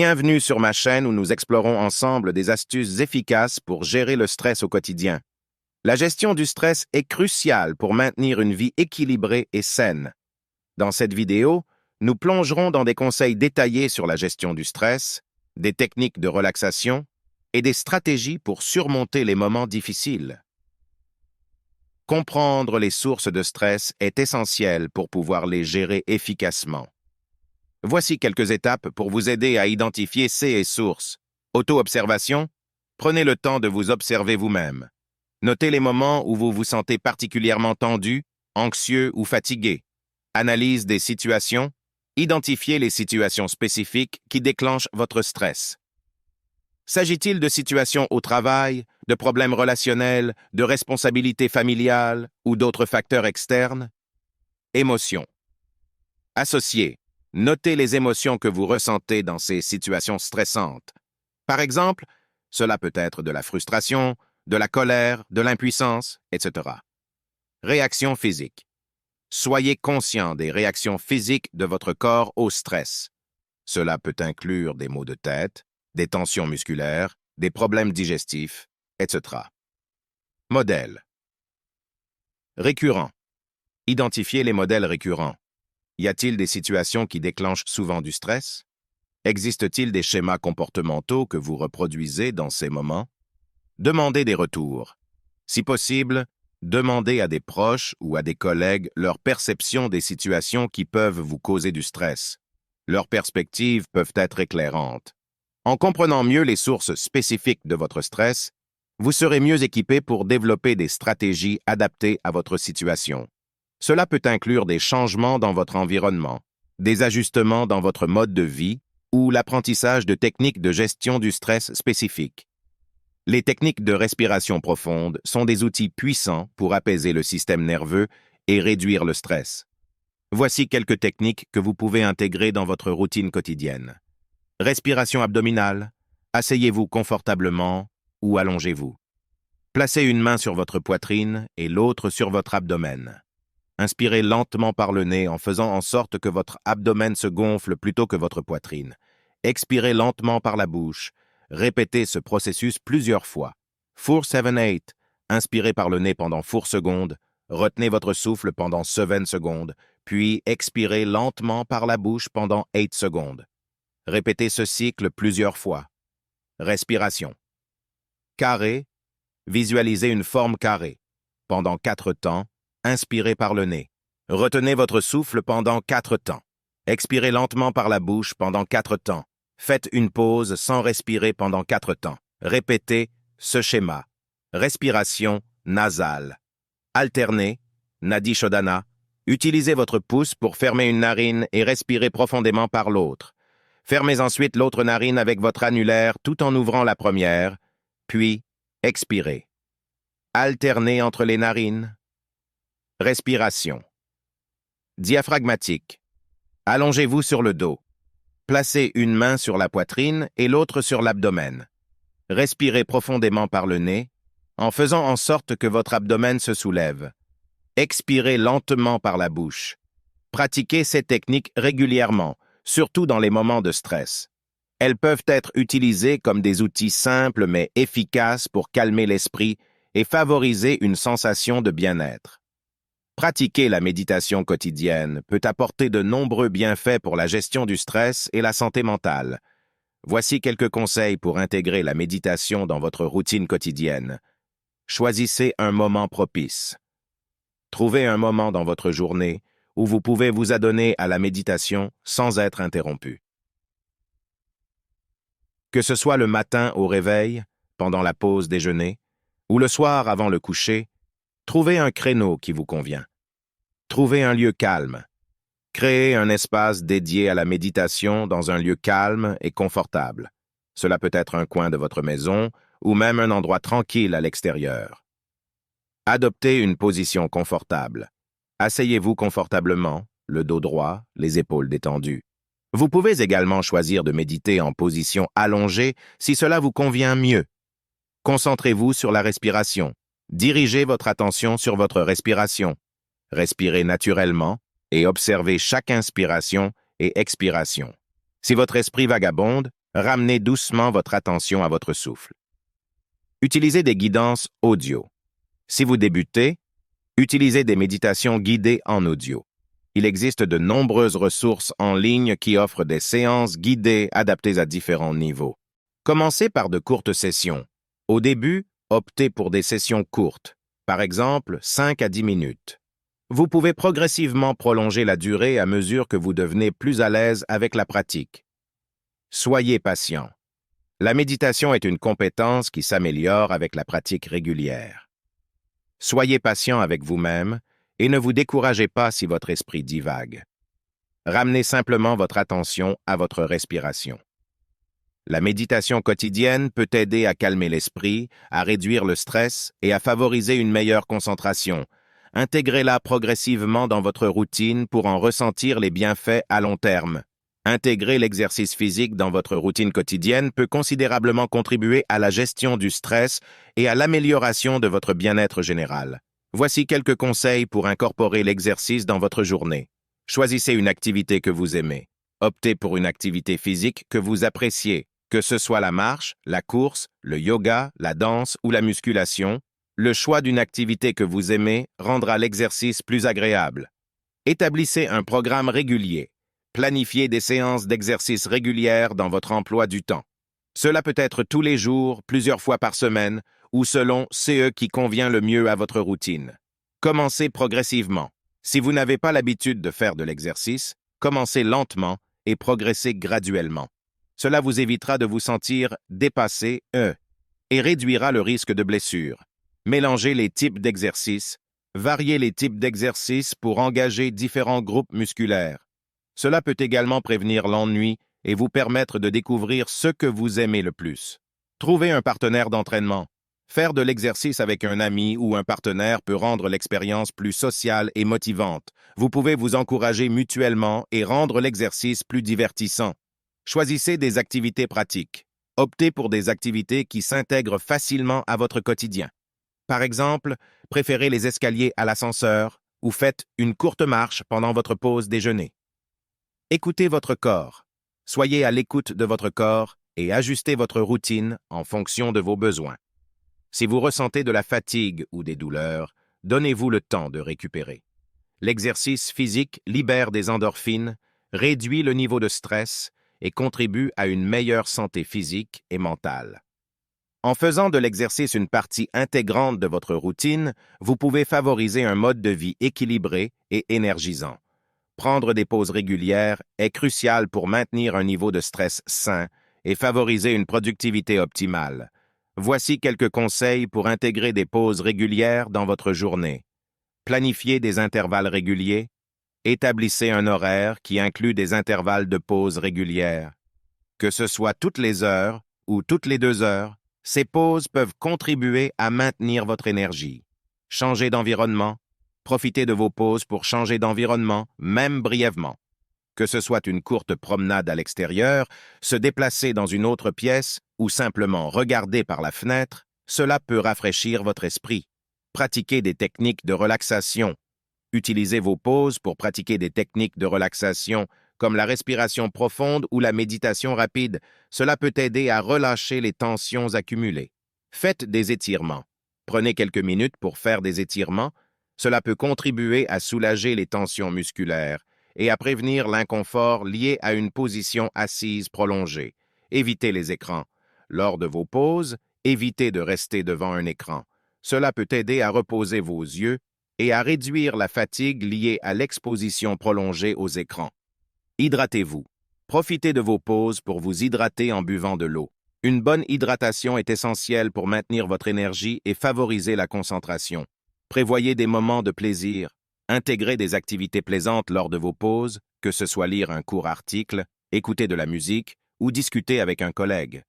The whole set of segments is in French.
Bienvenue sur ma chaîne où nous explorons ensemble des astuces efficaces pour gérer le stress au quotidien. La gestion du stress est cruciale pour maintenir une vie équilibrée et saine. Dans cette vidéo, nous plongerons dans des conseils détaillés sur la gestion du stress, des techniques de relaxation et des stratégies pour surmonter les moments difficiles. Comprendre les sources de stress est essentiel pour pouvoir les gérer efficacement. Voici quelques étapes pour vous aider à identifier ces sources. Auto-observation. Prenez le temps de vous observer vous-même. Notez les moments où vous vous sentez particulièrement tendu, anxieux ou fatigué. Analyse des situations. Identifiez les situations spécifiques qui déclenchent votre stress. S'agit-il de situations au travail, de problèmes relationnels, de responsabilités familiales ou d'autres facteurs externes? Émotions. Associez. Notez les émotions que vous ressentez dans ces situations stressantes. Par exemple, cela peut être de la frustration, de la colère, de l'impuissance, etc. Réaction physique. Soyez conscient des réactions physiques de votre corps au stress. Cela peut inclure des maux de tête, des tensions musculaires, des problèmes digestifs, etc. Modèles. Récurrents. Identifiez les modèles récurrents. Y a-t-il des situations qui déclenchent souvent du stress? Existe-t-il des schémas comportementaux que vous reproduisez dans ces moments? Demandez des retours. Si possible, demandez à des proches ou à des collègues leur perception des situations qui peuvent vous causer du stress. Leurs perspectives peuvent être éclairantes. En comprenant mieux les sources spécifiques de votre stress, vous serez mieux équipé pour développer des stratégies adaptées à votre situation. Cela peut inclure des changements dans votre environnement, des ajustements dans votre mode de vie ou l'apprentissage de techniques de gestion du stress spécifiques. Les techniques de respiration profonde sont des outils puissants pour apaiser le système nerveux et réduire le stress. Voici quelques techniques que vous pouvez intégrer dans votre routine quotidienne. Respiration abdominale. Asseyez-vous confortablement ou allongez-vous. Placez une main sur votre poitrine et l'autre sur votre abdomen. Inspirez lentement par le nez en faisant en sorte que votre abdomen se gonfle plutôt que votre poitrine. Expirez lentement par la bouche. Répétez ce processus plusieurs fois. 4-7-8. Inspirez par le nez pendant 4 secondes. Retenez votre souffle pendant 7 secondes. Puis expirez lentement par la bouche pendant 8 secondes. Répétez ce cycle plusieurs fois. Respiration. Carré. Visualisez une forme carrée. Pendant 4 temps, inspirez par le nez. Retenez votre souffle pendant 4 temps. Expirez lentement par la bouche pendant 4 temps. Faites une pause sans respirer pendant 4 temps. Répétez ce schéma. Respiration nasale. Alternez, Nadi Shodhana. Utilisez votre pouce pour fermer une narine et respirer profondément par l'autre. Fermez ensuite l'autre narine avec votre annulaire tout en ouvrant la première, puis expirez. Alternez entre les narines. Respiration. Diaphragmatique. Allongez-vous sur le dos. Placez une main sur la poitrine et l'autre sur l'abdomen. Respirez profondément par le nez, en faisant en sorte que votre abdomen se soulève. Expirez lentement par la bouche. Pratiquez ces techniques régulièrement, surtout dans les moments de stress. Elles peuvent être utilisées comme des outils simples mais efficaces pour calmer l'esprit et favoriser une sensation de bien-être. Pratiquer la méditation quotidienne peut apporter de nombreux bienfaits pour la gestion du stress et la santé mentale. Voici quelques conseils pour intégrer la méditation dans votre routine quotidienne. Choisissez un moment propice. Trouvez un moment dans votre journée où vous pouvez vous adonner à la méditation sans être interrompu. Que ce soit le matin au réveil, pendant la pause déjeuner, ou le soir avant le coucher, trouvez un créneau qui vous convient. Trouvez un lieu calme. Créez un espace dédié à la méditation dans un lieu calme et confortable. Cela peut être un coin de votre maison ou même un endroit tranquille à l'extérieur. Adoptez une position confortable. Asseyez-vous confortablement, le dos droit, les épaules détendues. Vous pouvez également choisir de méditer en position allongée si cela vous convient mieux. Concentrez-vous sur la respiration. Dirigez votre attention sur votre respiration. Respirez naturellement et observez chaque inspiration et expiration. Si votre esprit vagabonde, Ramenez doucement votre attention à votre souffle. Utilisez des guidances audio. Si vous débutez, utilisez des méditations guidées en audio. Il existe de nombreuses ressources en ligne qui offrent des séances guidées adaptées à différents niveaux. Commencez par de courtes sessions. Au début, optez pour des sessions courtes, par exemple 5 à 10 minutes. Vous pouvez progressivement prolonger la durée à mesure que vous devenez plus à l'aise avec la pratique. Soyez patient. La méditation est une compétence qui s'améliore avec la pratique régulière. Soyez patient avec vous-même et ne vous découragez pas si votre esprit divague. Ramenez simplement votre attention à votre respiration. La méditation quotidienne peut aider à calmer l'esprit, à réduire le stress et à favoriser une meilleure concentration. Intégrez-la progressivement dans votre routine pour en ressentir les bienfaits à long terme. Intégrer l'exercice physique dans votre routine quotidienne peut considérablement contribuer à la gestion du stress et à l'amélioration de votre bien-être général. Voici quelques conseils pour incorporer l'exercice dans votre journée. Choisissez une activité que vous aimez. Optez pour une activité physique que vous appréciez, que ce soit la marche, la course, le yoga, la danse ou la musculation. Le choix d'une activité que vous aimez rendra l'exercice plus agréable. Établissez un programme régulier. Planifiez des séances d'exercice régulières dans votre emploi du temps. Cela peut être tous les jours, plusieurs fois par semaine, ou selon ce qui convient le mieux à votre routine. Commencez progressivement. Si vous n'avez pas l'habitude de faire de l'exercice, commencez lentement et progressez graduellement. Cela vous évitera de vous sentir dépassé et réduira le risque de blessure. Mélangez les types d'exercices. Variez les types d'exercices pour engager différents groupes musculaires. Cela peut également prévenir l'ennui et vous permettre de découvrir ce que vous aimez le plus. Trouvez un partenaire d'entraînement. Faire de l'exercice avec un ami ou un partenaire peut rendre l'expérience plus sociale et motivante. Vous pouvez vous encourager mutuellement et rendre l'exercice plus divertissant. Choisissez des activités pratiques. Optez pour des activités qui s'intègrent facilement à votre quotidien. Par exemple, préférez les escaliers à l'ascenseur ou faites une courte marche pendant votre pause déjeuner. Écoutez votre corps. Soyez à l'écoute de votre corps et ajustez votre routine en fonction de vos besoins. Si vous ressentez de la fatigue ou des douleurs, donnez-vous le temps de récupérer. L'exercice physique libère des endorphines, réduit le niveau de stress et contribue à une meilleure santé physique et mentale. En faisant de l'exercice une partie intégrante de votre routine, vous pouvez favoriser un mode de vie équilibré et énergisant. Prendre des pauses régulières est crucial pour maintenir un niveau de stress sain et favoriser une productivité optimale. Voici quelques conseils pour intégrer des pauses régulières dans votre journée. Planifiez des intervalles réguliers. Établissez un horaire qui inclut des intervalles de pause régulières. Que ce soit toutes les heures ou toutes les 2 heures, ces pauses peuvent contribuer à maintenir votre énergie. Changez d'environnement. Profitez de vos pauses pour changer d'environnement, même brièvement. Que ce soit une courte promenade à l'extérieur, se déplacer dans une autre pièce ou simplement regarder par la fenêtre, cela peut rafraîchir votre esprit. Pratiquez des techniques de relaxation. Utilisez vos pauses pour pratiquer des techniques de relaxation comme la respiration profonde ou la méditation rapide. Cela peut aider à relâcher les tensions accumulées. Faites des étirements. Prenez quelques minutes pour faire des étirements. Cela peut contribuer à soulager les tensions musculaires et à prévenir l'inconfort lié à une position assise prolongée. Évitez les écrans. Lors de vos pauses, évitez de rester devant un écran. Cela peut aider à reposer vos yeux et à réduire la fatigue liée à l'exposition prolongée aux écrans. Hydratez-vous. Profitez de vos pauses pour vous hydrater en buvant de l'eau. Une bonne hydratation est essentielle pour maintenir votre énergie et favoriser la concentration. Prévoyez des moments de plaisir. Intégrez des activités plaisantes lors de vos pauses, que ce soit lire un court article, écouter de la musique ou discuter avec un collègue.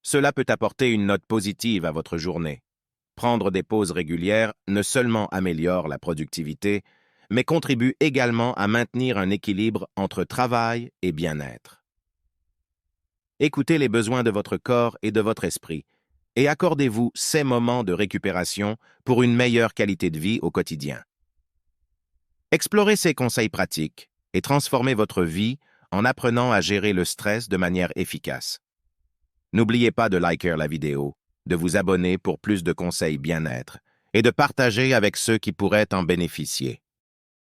Cela peut apporter une note positive à votre journée. Prendre des pauses régulières ne seulement améliore la productivité, mais contribue également à maintenir un équilibre entre travail et bien-être. Écoutez les besoins de votre corps et de votre esprit, et accordez-vous ces moments de récupération pour une meilleure qualité de vie au quotidien. Explorez ces conseils pratiques et transformez votre vie en apprenant à gérer le stress de manière efficace. N'oubliez pas de liker la vidéo, de vous abonner pour plus de conseils bien-être et de partager avec ceux qui pourraient en bénéficier.